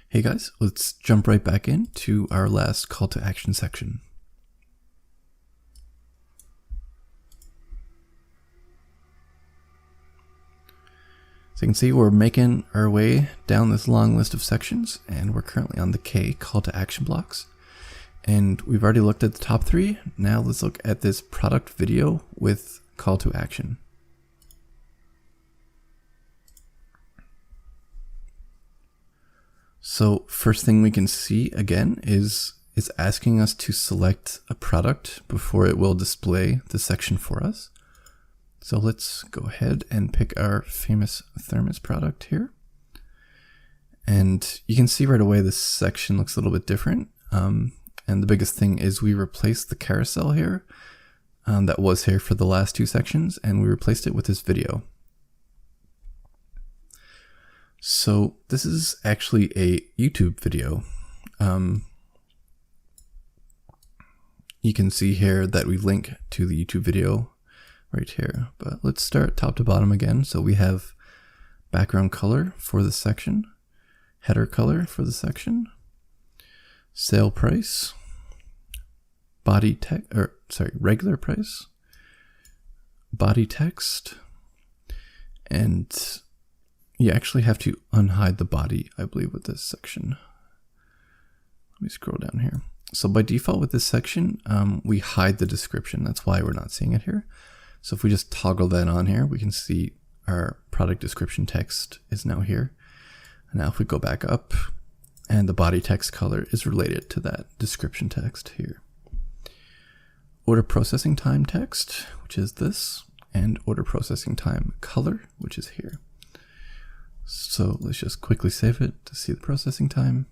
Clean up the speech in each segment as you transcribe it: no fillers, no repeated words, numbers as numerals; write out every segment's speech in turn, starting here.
Hey guys, let's jump right back into our last call to action section. So you can see we're making our way down this long list of sections, and we're currently on the K, call to action blocks. And we've already looked at the top three. Now let's look at this product video with call to action. So first thing we can see again is it's asking us to select a product before it will display the section for us. So let's go ahead and pick our famous thermos product here. And you can see right away this section looks a little bit different. And the biggest thing is we replaced the carousel here that was here for the last two sections, and we replaced it with this video. So this is actually a YouTube video. You can see here that we link to the YouTube video right here, but let's start top to bottom again. So we have background color for the section, header color for the section, sale price, body text, or sorry, regular price, body text, and you actually have to unhide the body, I believe, with this section. Let me scroll down here. So by default with this section, we hide the description. That's why we're not seeing it here. So if we just toggle that on here, we can see our product description text is now here. And now if we go back up, and the body text color is related to that description text here. Order processing time text, which is this, and order processing time color, which is here. So let's just quickly save it to see the processing time.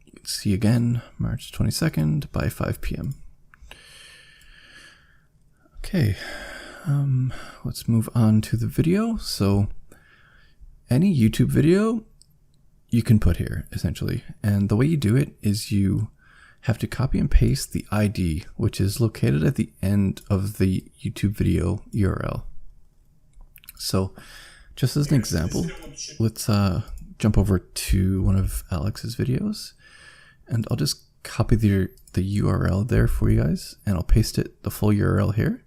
You can see again, March 22nd by 5 p.m. Okay, let's move on to the video. So any YouTube video you can put here essentially. And the way you do it is you have to copy and paste the ID, which is located at the end of the YouTube video URL. So just as an example, let's jump over to one of Alex's videos, and I'll just copy the URL there for you guys, and I'll paste it, the full URL here.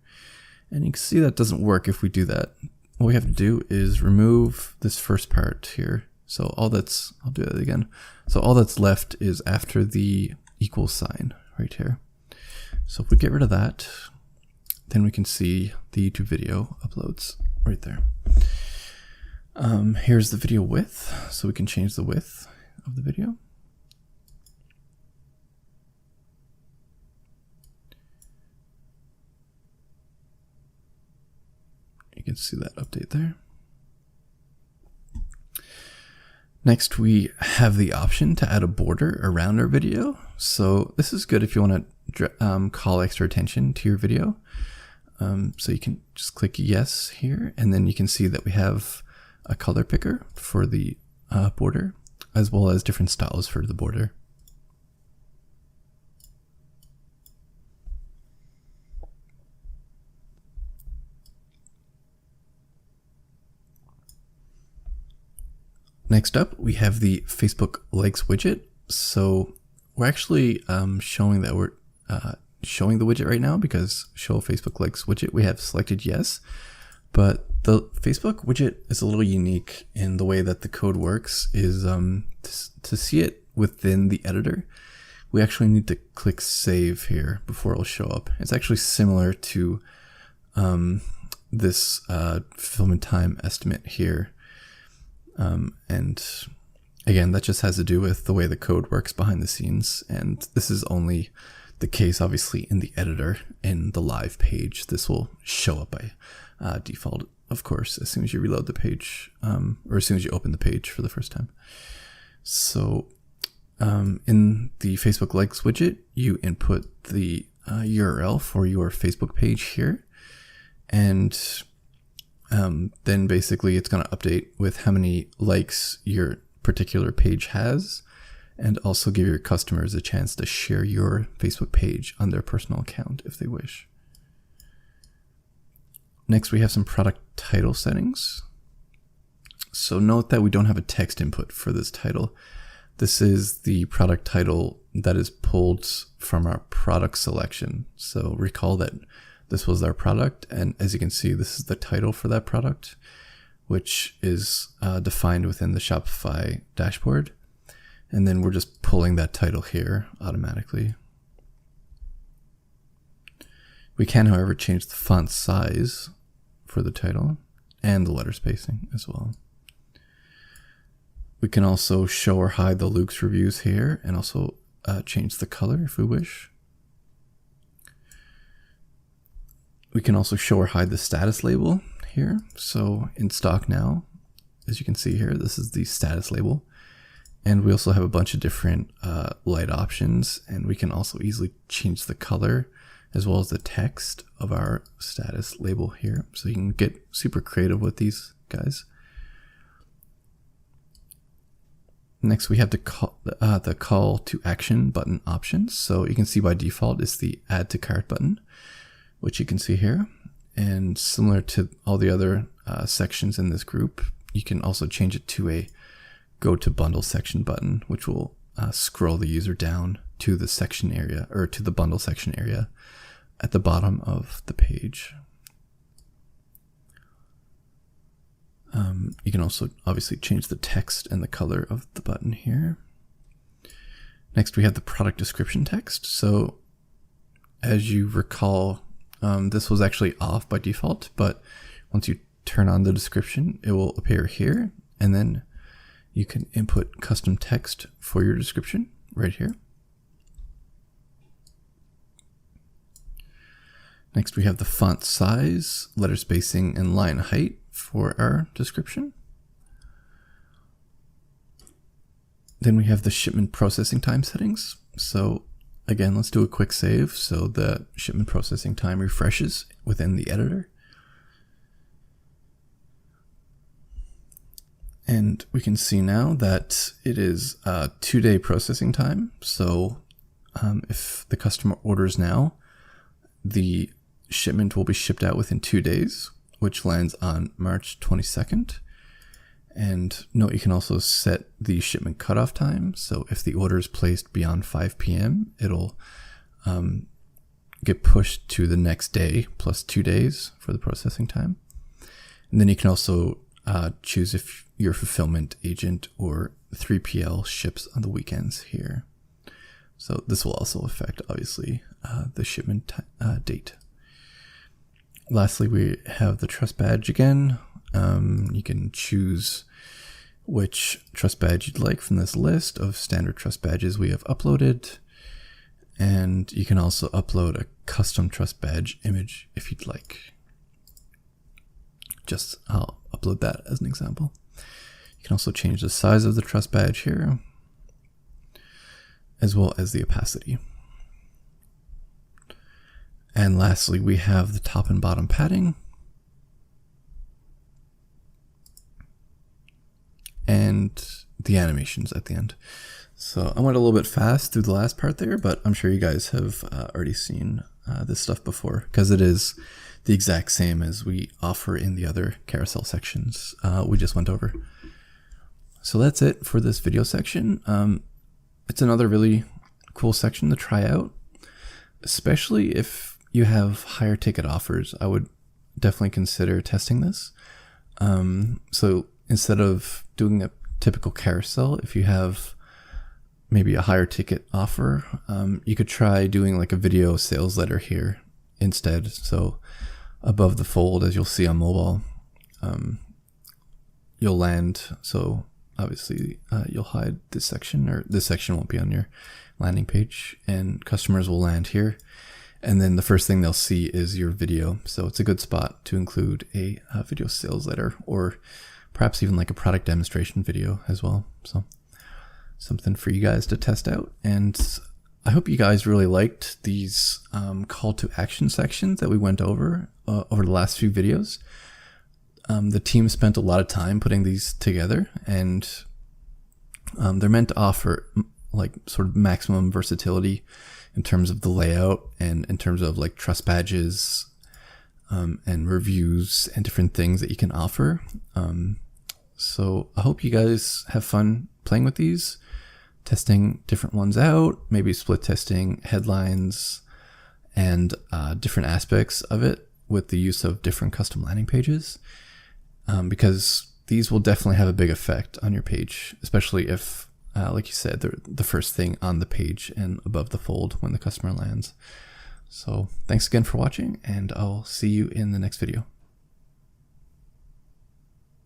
And you can see that doesn't work if we do that. What we have to do is remove this first part here. So I'll do that again. So all that's left is after the equal sign right here. So if we get rid of that, then we can see the YouTube video uploads right there. Here's the video width. So we can change the width of the video. You can see that update there. Next, we have the option to add a border around our video. So this is good if you want to call extra attention to your video. So you can just click yes here, and then you can see that we have a color picker for the border, as well as different styles for the border. Next up, we have the Facebook Likes widget. So we're actually showing that we're showing the widget right now because show Facebook Likes widget, we have selected yes. But the Facebook widget is a little unique in the way that the code works is to see it within the editor, we actually need to click save here before it'll show up. It's actually similar to this fulfillment time estimate here. And again, that just has to do with the way the code works behind the scenes. And this is only the case, obviously, in the editor. In the live page, this will show up by default, of course, as soon as you reload the page, or as soon as you open the page for the first time. So in the Facebook Likes widget, you input the URL for your Facebook page here. And then basically it's going to update with how many likes your particular page has, and also give your customers a chance to share your Facebook page on their personal account if they wish. Next, we have some product title settings. So note that we don't have a text input for this title. This is the product title that is pulled from our product selection. So recall that this was our product, and as you can see, this is the title for that product, which is defined within the Shopify dashboard. And then we're just pulling that title here automatically. We can, however, change the font size for the title and the letter spacing as well. We can also show or hide the Luke's reviews here, and also change the color if we wish. We can also show or hide the status label here. So in stock now, as you can see here, this is the status label. And we also have a bunch of different light options, and we can also easily change the color as well as the text of our status label here. So you can get super creative with these guys. Next, we have the call to action button options. So you can see by default it's the add to cart button, which you can see here. And similar to all the other sections in this group, you can also change it to a go to bundle section button, which will scroll the user down to the section area, or to the bundle section area at the bottom of the page. You can also obviously change the text and the color of the button here. Next, we have the product description text. So as you recall, this was actually off by default, but once you turn on the description, it will appear here, and then you can input custom text for your description right here. Next, we have the font size, letter spacing, and line height for our description. Then we have the shipment processing time settings. So again, let's do a quick save so the shipment processing time refreshes within the editor. And we can see now that it is a 2-day processing time. So if the customer orders now, the shipment will be shipped out within 2 days, which lands on March 22nd. And note, you can also set the shipment cutoff time. So if the order is placed beyond 5 p.m., it'll get pushed to the next day plus 2 days for the processing time. And then you can also choose if your fulfillment agent or 3PL ships on the weekends here. So this will also affect, obviously, the shipment date. Lastly, we have the trust badge again. You can choose which trust badge you'd like from this list of standard trust badges we have uploaded. And you can also upload a custom trust badge image if you'd like. I'll upload that as an example. You can also change the size of the trust badge here, as well as the opacity. And lastly, we have the top and bottom padding. And the animations at the end. So I went a little bit fast through the last part there, but I'm sure you guys have already seen this stuff before, because it is the exact same as we offer in the other carousel sections we just went over. So that's it for this video section. It's another really cool section to try out, especially if you have higher ticket offers. I would definitely consider testing this. So instead of doing a typical carousel, if you have maybe a higher ticket offer, you could try doing like a video sales letter here instead. So above the fold, as you'll see on mobile, you'll land. So obviously you'll hide this section, or this section won't be on your landing page, and customers will land here. And then the first thing they'll see is your video. So it's a good spot to include a video sales letter, or perhaps even like a product demonstration video as well. So something for you guys to test out. And I hope you guys really liked these call to action sections that we went over the last few videos. The team spent a lot of time putting these together, and they're meant to offer like sort of maximum versatility in terms of the layout and in terms of like trust badges and reviews and different things that you can offer. So I hope you guys have fun playing with these, testing different ones out, maybe split testing headlines and different aspects of it with the use of different custom landing pages, because these will definitely have a big effect on your page, especially if, like you said, they're the first thing on the page and above the fold when the customer lands. So thanks again for watching, and I'll see you in the next video.